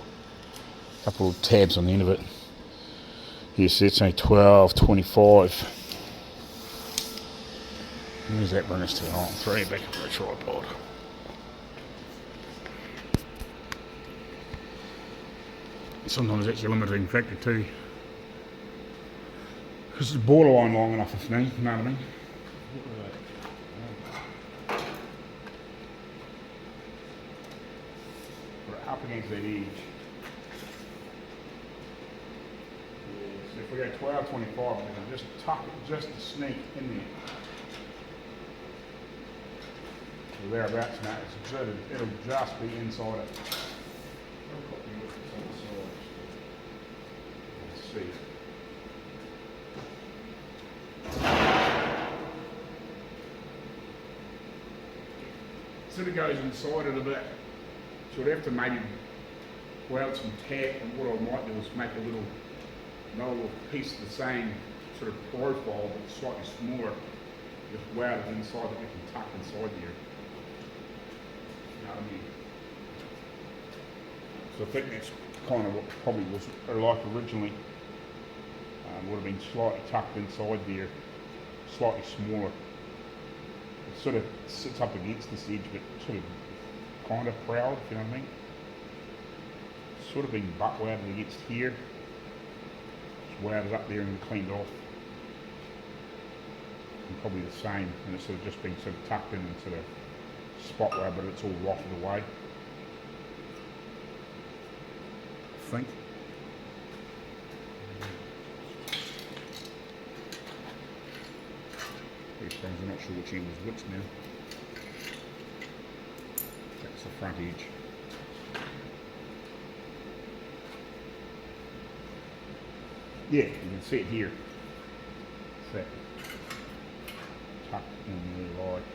Speaker 1: couple of tabs on the end of it. You see it's only 12.25. Where does that bring us to? Oh, 3 back up the tripod. Sometimes that's your limiting factor too. Because it's borderline long enough for me, you know what I mean? We're up against that edge. So if we go 12.25, we're going to just tuck it just to sneak in there. So thereabouts now, it'll just be inside it. Let's see. Sort of goes inside it a bit. So we'd have to maybe weld some tack, and what I might do is make another little piece of the same sort of profile but slightly smaller, just weld it inside that we can tuck inside here. You know what I mean? So I think that's kind of what probably was like originally. Would have been slightly tucked inside there, slightly smaller. It sort of sits up against this edge, but sort of kind of proud, if you know what I mean. It's sort of been butt welded against here. Just welded up there and cleaned off. And probably the same, and it's sort of just been sort of tucked in and sort of spot weld, but it's all rotted away. I think. I'm not sure which end was which now. That's the front edge. Yeah, you can see it here. It's that tucked in there like,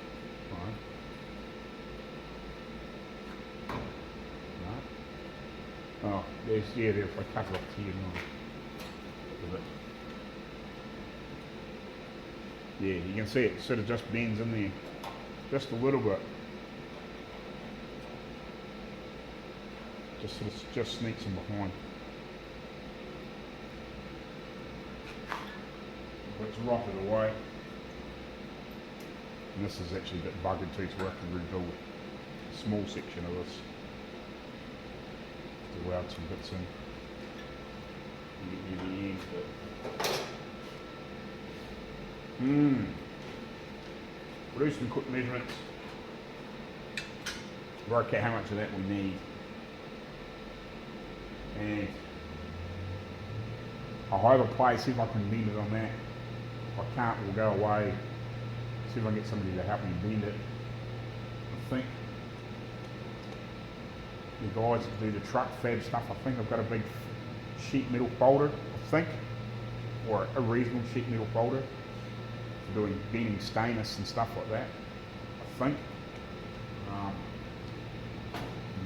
Speaker 1: right. Oh, there's, yeah, there, if I cut it up here now. Yeah, you can see it sort of just bends in there, just a little bit. Just sort of just sneaks in behind. But it's rotted away. And this is actually a bit buggered too, so we'll have to rebuild a small section of this to weld some bits in. And get the end bit. We'll do some quick measurements. Work out how much of that we need. And I'll have a play, see if I can bend it on that. If I can't, we'll go away. See if I can get somebody to help me bend it. I think the guys that do the truck fab stuff, I think I've got a big sheet metal folder, I think. Or a reasonable sheet metal folder. Doing bending stainless and stuff like that, I think.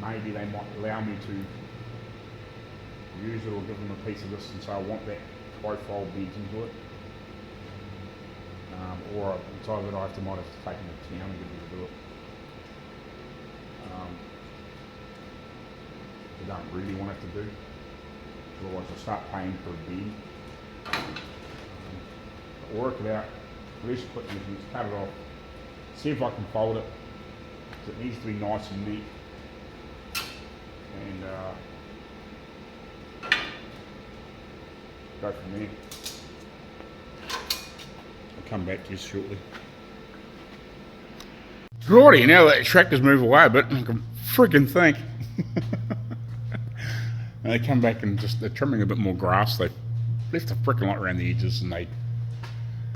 Speaker 1: maybe they might allow me to use it or give them a piece of this and say I want that profile bent into it. Or it's either that might have to take them to town and get them to do it. They don't really want it to do. Otherwise I'll start paying for a bend. Work it out, release quick measurements, cut it off, see if I can fold it, because it needs to be nice and neat, and go from there. I'll come back to you shortly. Righty, now that the tractors move away a bit, I can freaking think. And they come back and they're trimming a bit more grass. They left a freaking lot around the edges, and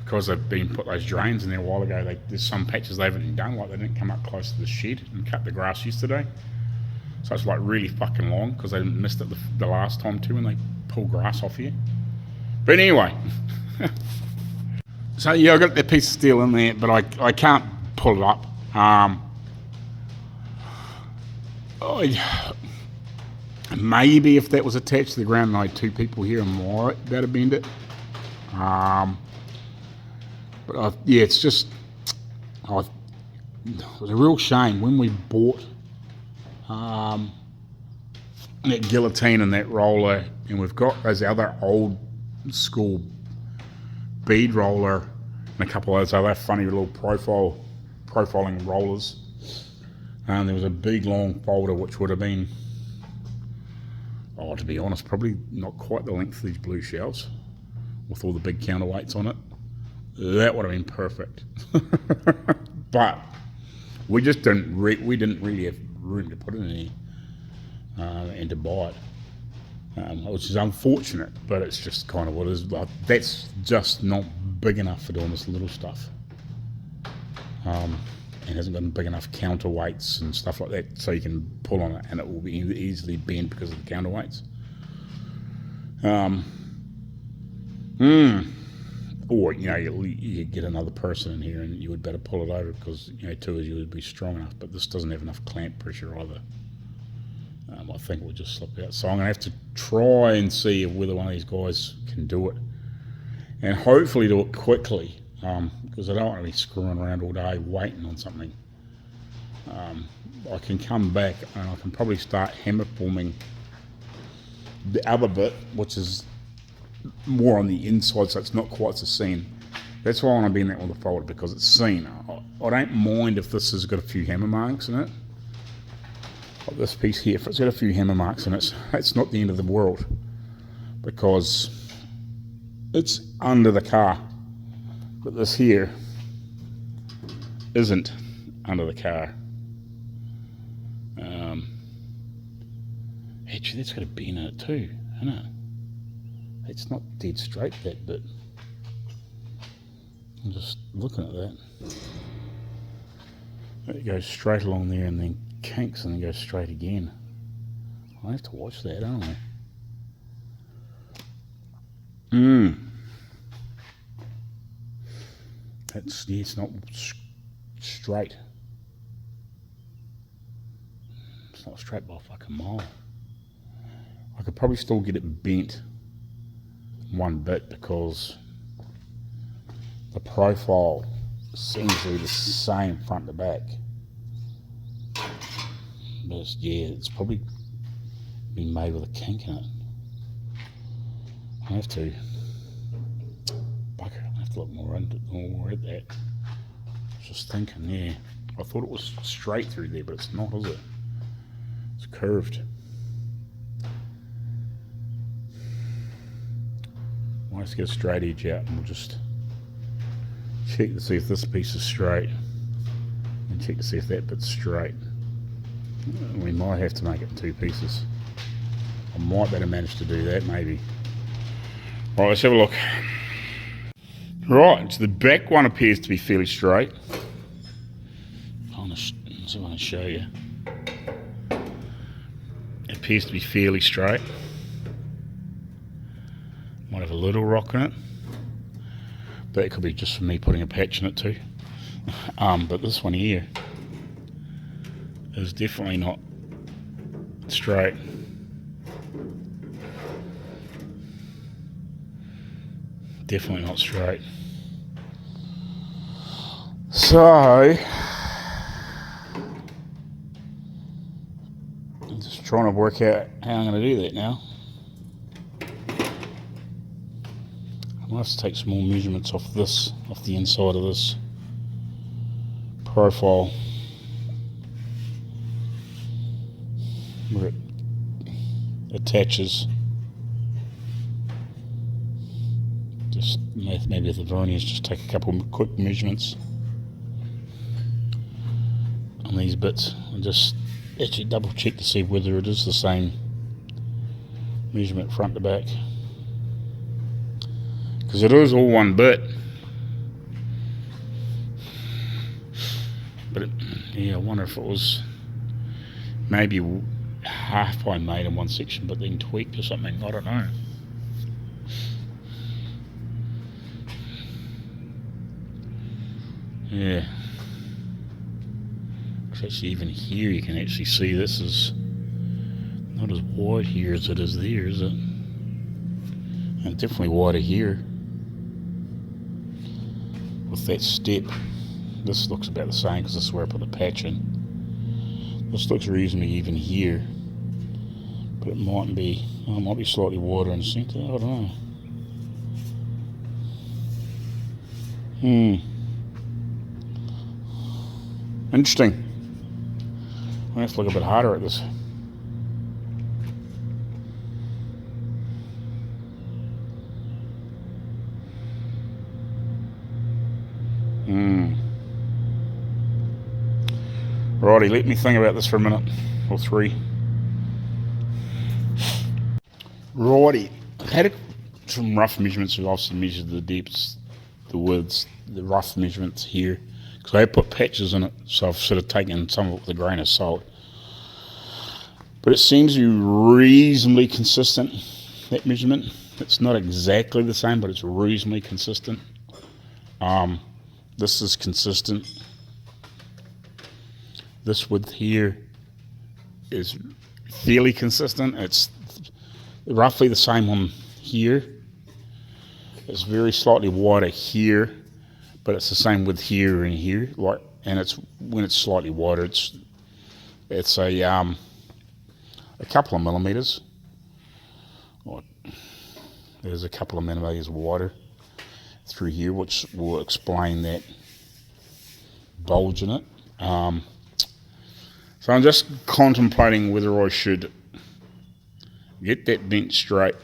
Speaker 1: because they've been put those drains in there a while ago, there's some patches they haven't done, like they didn't come up close to the shed and cut the grass yesterday. So it's like really fucking long because they missed it the last time too when they pull grass off here. But anyway, so yeah, I got that piece of steel in there, but I can't pull it up. Maybe if that was attached to the ground and I had two people here, I might be able to bend it. But yeah, it's just, it was a real shame when we bought that guillotine and that roller, and we've got those other old school bead roller and a couple of those other funny little profiling rollers. And there was a big long folder which would have been, to be honest, probably not quite the length of these blue shells with all the big counterweights on it. That would have been perfect. But we just didn't really have room to put it in there and to buy it, which is unfortunate, but it's just kind of what it is. Like, that's just not big enough for doing this little stuff. It hasn't got big enough counterweights and stuff like that, so you can pull on it and it will be easily bent because of the counterweights. Or you get another person in here and you would better pull it over because two of you would be strong enough. But this doesn't have enough clamp pressure either. I think we'll just slip out. So I'm going to have to try and see whether one of these guys can do it, and hopefully do it quickly. Because I don't want to be screwing around all day waiting on something. I can come back and I can probably start hammer forming the other bit, which is more on the inside, so it's not quite so seen. That's why I want to be in that with the folder, because it's seen. I don't mind if this has got a few hammer marks in it. Like this piece here, if it's got a few hammer marks in it, it's not the end of the world, because it's under the car. But this here isn't under the car. Actually, that's got a bend in it too, isn't it? It's not dead straight, that bit. I'm just looking at that. It goes straight along there and then kinks and then goes straight again. I have to watch that, don't I? It's not straight. It's not straight by a fucking mile. I could probably still get it bent one bit because the profile seems to be the same front to back. But it's probably been made with a kink in it. I have to look more at that. I was just thinking, yeah, I thought it was straight through there, but it's not, is it? It's curved. Well, let's get a straight edge out and we'll just check to see if this piece is straight and check to see if that bit's straight. We might have to make it in two pieces. I might better manage to do that, maybe. Right, let's have a look. Right, so the back one appears to be fairly straight. Let's see if I can show you. It appears to be fairly straight. Might have a little rock in it. But it could be just for me putting a patch in it too. But this one here is definitely not straight. Definitely not straight. So I'm just trying to work out how I'm going to do that now. I might have to take some more measurements off the inside of this profile where it attaches. Just maybe at the verniers, just take a couple of quick measurements on these bits and just actually double check to see whether it is the same measurement front to back, because it is all one bit. But yeah, I wonder if it was maybe half I made in one section but then tweaked or something. I don't know. Yeah. Actually, even here you can actually see this is not as wide here as it is there, is it? And definitely wider here with that step. This looks about the same because this is where I put the patch in. This looks reasonably even here, but it might be slightly wider in the centre. I don't know. Interesting. I have to look a bit harder at this. Righty, let me think about this for a minute or three. Righty, I've had some rough measurements. I've obviously measured the depths, the widths, the rough measurements here, because I put patches in it, so I've sort of taken some of it with a grain of salt. But it seems to be reasonably consistent, that measurement. It's not exactly the same, but it's reasonably consistent. This is consistent. This width here is fairly consistent. It's roughly the same on here. It's very slightly wider here, but it's the same width here and here. And it's when it's slightly wider, it's a couple of millimeters. There's a couple of millimeters wider through here, which will explain that bulge in it. So I'm just contemplating whether I should get that dent straight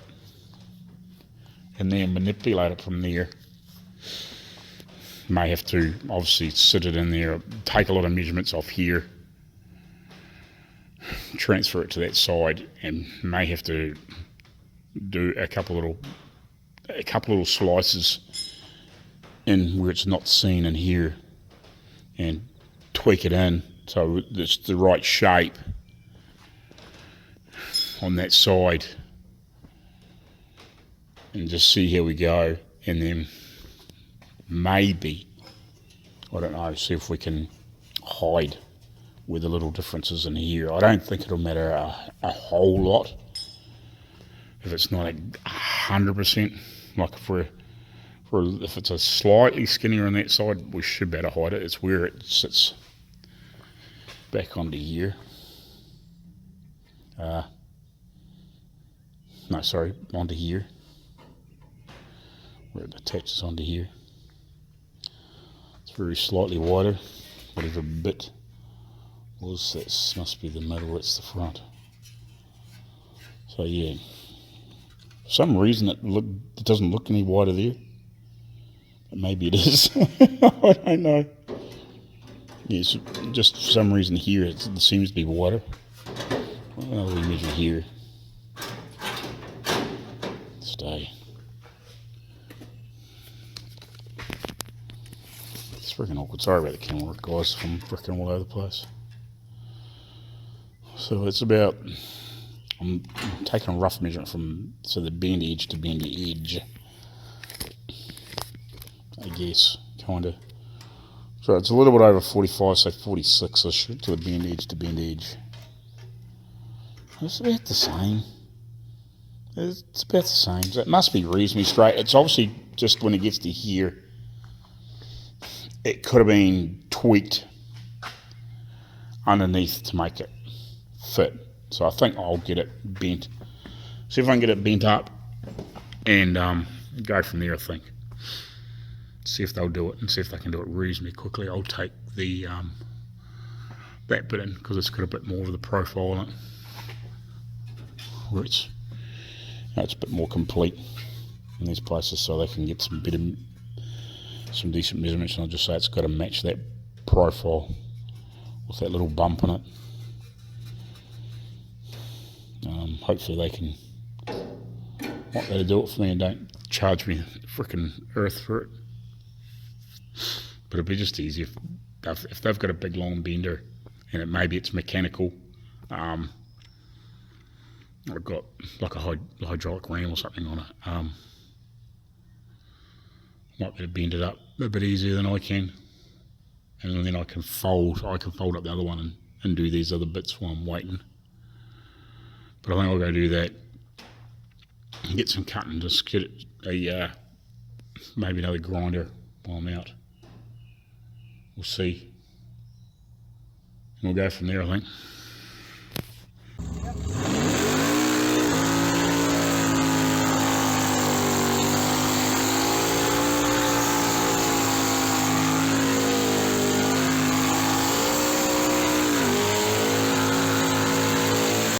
Speaker 1: and then manipulate it from there. May have to obviously sit it in there, take a lot of measurements off here, transfer it to that side, and may have to do a couple little slices in where it's not seen in here and tweak it in so it's the right shape on that side, and just see how we go, and then maybe, I don't know, see if we can hide where the little differences in here. I don't think it'll matter a whole lot if it's not 100%. Like if it's a slightly skinnier on that side, we should better hide it. It's where it sits back onto here. Onto here, where it attaches onto here. It's very slightly wider. Whatever bit was, that must be the middle, that's the front. So yeah, for some reason it doesn't look any wider there. But maybe it is. I don't know. Yes, just for some reason here it seems to be wider. Well, we measure here. Stay. It's freaking awkward. Sorry about the camera work, guys. I'm freaking all over the place. So it's about, I'm taking a rough measurement from the bend edge to bend edge, I guess, kind of. So it's a little bit over 45, so 46-ish to the bend edge to bend edge. It's about the same. It's about the same. So it must be reasonably straight. It's obviously just when it gets to here, it could have been tweaked underneath to make it fit. So I think I'll get it bent. See if I can get it bent up and go from there, I think. See if they'll do it and see if they can do it reasonably quickly. I'll take the that bit in because it's got a bit more of the profile in it, where it's a bit more complete in these places, so they can get some decent measurements. And I'll just say it's got to match that profile with that little bump in it. Hopefully they can want they to do it for me and don't charge me frickin' earth for it. But it'd be just easy if they've got a big long bender and maybe it's mechanical. I've got like a hydraulic ram or something on it. Might be able to bend it up a bit easier than I can, and then I can fold up the other one and do these other bits while I'm waiting. But I think I'll go do that, get some cutting, just get it maybe another grinder while I'm out. We'll see. And we'll go from there, I think.